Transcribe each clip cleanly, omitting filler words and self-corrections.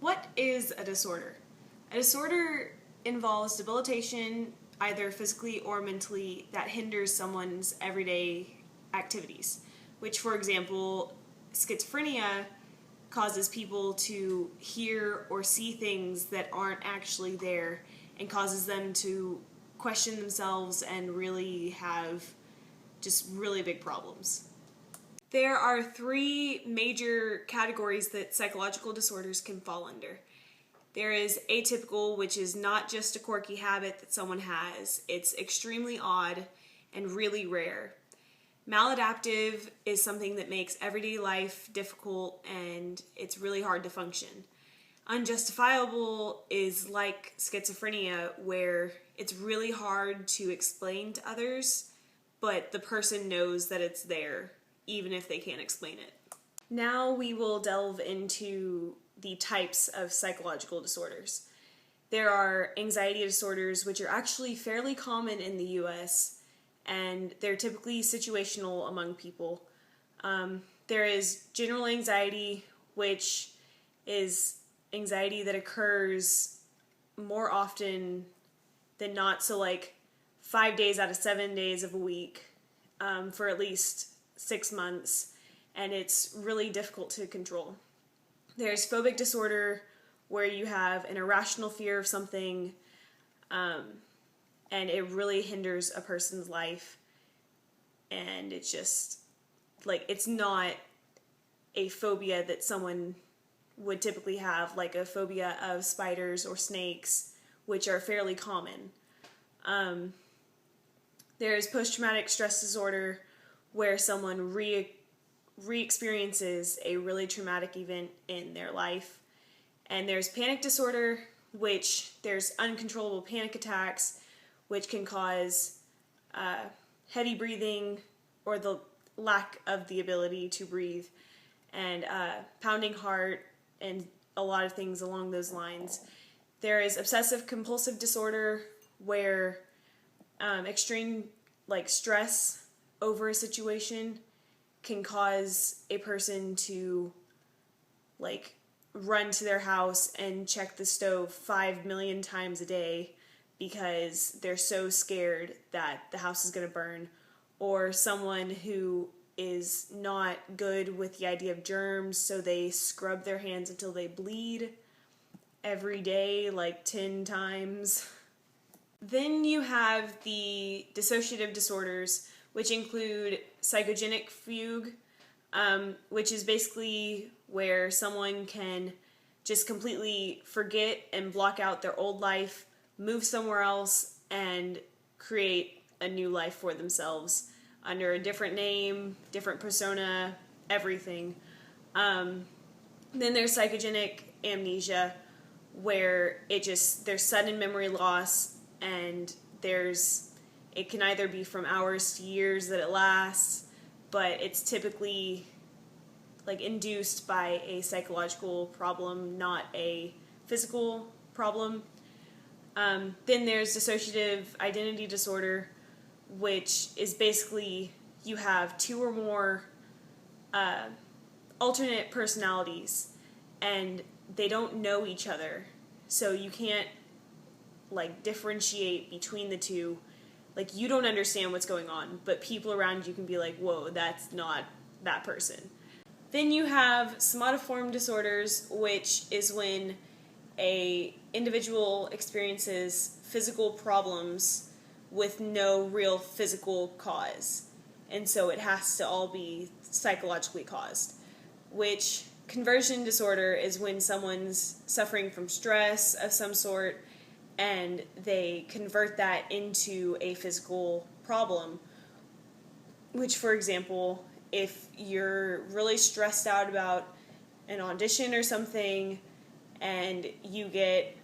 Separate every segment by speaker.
Speaker 1: What is a disorder? A disorder involves debilitation, either physically or mentally, that hinders someone's everyday activities, which, for example, schizophrenia causes people to hear or see things that aren't actually there and causes them to question themselves and really have just really big problems. There are three major categories that psychological disorders can fall under. There is atypical, which is not just a quirky habit that someone has. It's extremely odd and really rare. Maladaptive is something that makes everyday life difficult and it's really hard to function. Unjustifiable is like schizophrenia, where it's really hard to explain to others, but the person knows that it's there, even if they can't explain it. Now we will delve into the types of psychological disorders. There are anxiety disorders, which are actually fairly common in the US, and they're typically situational among people. There is general anxiety, which is anxiety that occurs more often than not, so like 5 days out of 7 days of a week for at least 6 months, and it's really difficult to control. There's phobic disorder, where you have an irrational fear of something, and it really hinders a person's life, and it's just, like, it's not a phobia that someone would typically have, like a phobia of spiders or snakes, which are fairly common. There's post-traumatic stress disorder, where someone re-experiences a really traumatic event in their life. And there's panic disorder, which there's uncontrollable panic attacks, which can cause heavy breathing or the lack of the ability to breathe, and pounding heart, and a lot of things along those lines. There is obsessive compulsive disorder, where extreme stress over a situation can cause a person to run to their house and check the stove 5 million times a day because they're so scared that the house is going to burn. Or someone who is not good with the idea of germs, so they scrub their hands until they bleed every day, 10 times. Then you have the dissociative disorders, which include psychogenic fugue, which is basically where someone can just completely forget and block out their old life, move somewhere else, and create a new life for themselves under a different name, different persona, everything. Then there's psychogenic amnesia, where there's sudden memory loss, and it can either be from hours to years that it lasts, but it's typically induced by a psychological problem, not a physical problem. Then there's dissociative identity disorder, which is basically you have two or more alternate personalities, and they don't know each other, so you can't differentiate between the two. You don't understand what's going on, but people around you can be like, whoa, that's not that person. Then you have somatoform disorders, which is when a individual experiences physical problems with no real physical cause, and so it has to all be psychologically caused. Which conversion disorder is when someone's suffering from stress of some sort, and they convert that into a physical problem. Which, for example, if you're really stressed out about an audition or something, and you get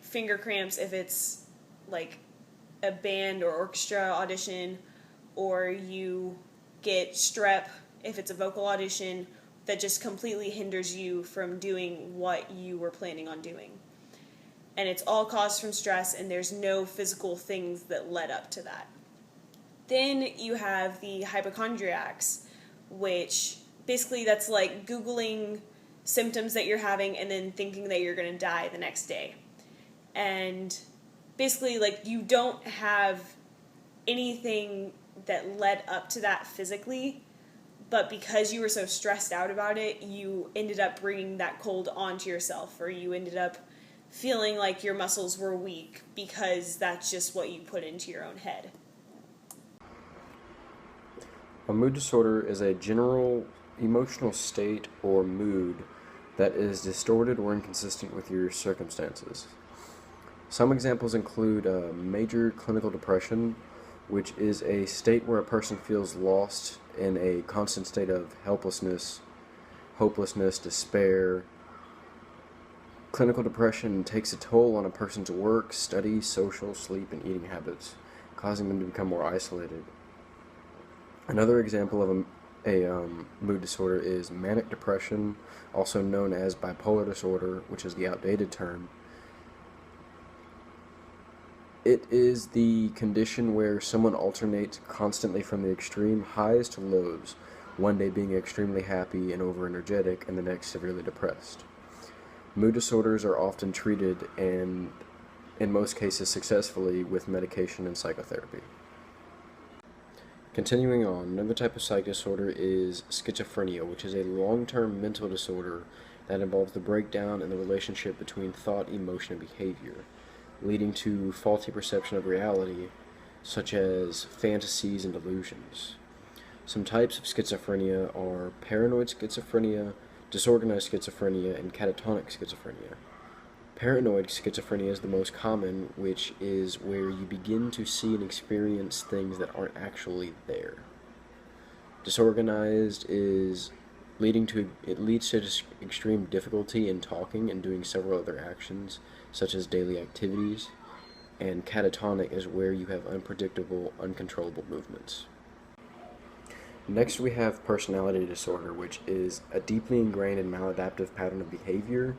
Speaker 1: finger cramps if it's a band or orchestra audition, or you get strep if it's a vocal audition, that just completely hinders you from doing what you were planning on doing. And it's all caused from stress, and there's no physical things that led up to that. Then you have the hypochondriacs, which basically that's like Googling symptoms that you're having and then thinking that you're going to die the next day. And basically, like, you don't have anything that led up to that physically, but because you were so stressed out about it, you ended up bringing that cold onto yourself, or you ended up feeling like your muscles were weak because that's just what you put into your own head.
Speaker 2: A mood disorder is a general emotional state or mood that is distorted or inconsistent with your circumstances. Some examples include major clinical depression, which is a state where a person feels lost in a constant state of helplessness, hopelessness, despair. Clinical depression takes a toll on a person's work, study, social, sleep, and eating habits, causing them to become more isolated. Another example of a mood disorder is manic depression, also known as bipolar disorder, which is the outdated term. It is the condition where someone alternates constantly from the extreme highs to lows, one day being extremely happy and over-energetic, and the next severely depressed. Mood disorders are often treated, and in most cases successfully, with medication and psychotherapy. Continuing on, another type of psych disorder is schizophrenia, which is a long-term mental disorder that involves the breakdown in the relationship between thought, emotion, and behavior, leading to faulty perception of reality, such as fantasies and delusions. Some types of schizophrenia are paranoid schizophrenia, disorganized schizophrenia, and catatonic schizophrenia. Paranoid schizophrenia is the most common, which is where you begin to see and experience things that aren't actually there. Disorganized leads to extreme difficulty in talking and doing several other actions, such as daily activities, and catatonic is where you have unpredictable, uncontrollable movements. Next we have personality disorder, which is a deeply ingrained and maladaptive pattern of behavior,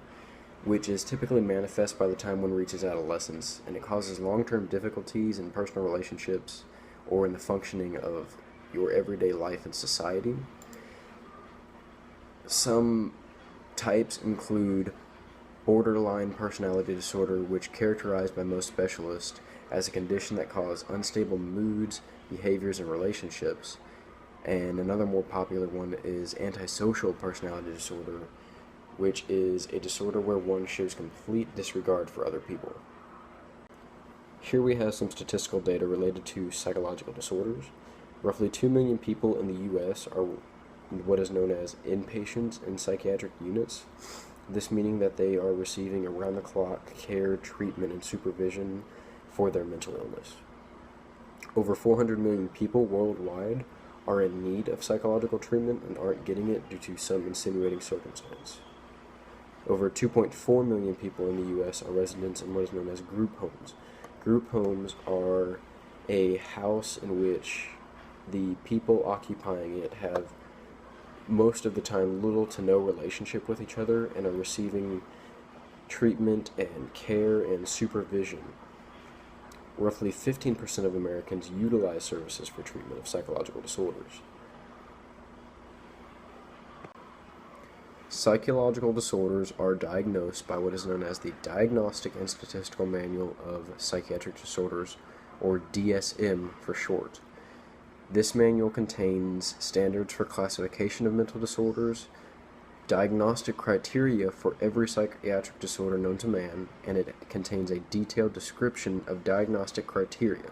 Speaker 2: which is typically manifest by the time one reaches adolescence, and it causes long-term difficulties in personal relationships or in the functioning of your everyday life in society. Some types include borderline personality disorder, which characterized by most specialists as a condition that causes unstable moods, behaviors, and relationships. And another more popular one is antisocial personality disorder, which is a disorder where one shows complete disregard for other people. Here we have some statistical data related to psychological disorders. Roughly 2 million people in the U.S. are what is known as inpatients in psychiatric units, this meaning that they are receiving around-the-clock care, treatment, and supervision for their mental illness. Over 400 million people worldwide are in need of psychological treatment and aren't getting it due to some insinuating circumstance. Over 2.4 million people in the U.S. are residents in what is known as group homes. Group homes are a house in which the people occupying it have most of the time little to no relationship with each other and are receiving treatment and care and supervision. Roughly 15% of Americans utilize services for treatment of psychological disorders. Psychological disorders are diagnosed by what is known as the Diagnostic and Statistical Manual of Psychiatric Disorders, or DSM for short. This manual contains standards for classification of mental disorders, diagnostic criteria for every psychiatric disorder known to man, and it contains a detailed description of diagnostic criteria.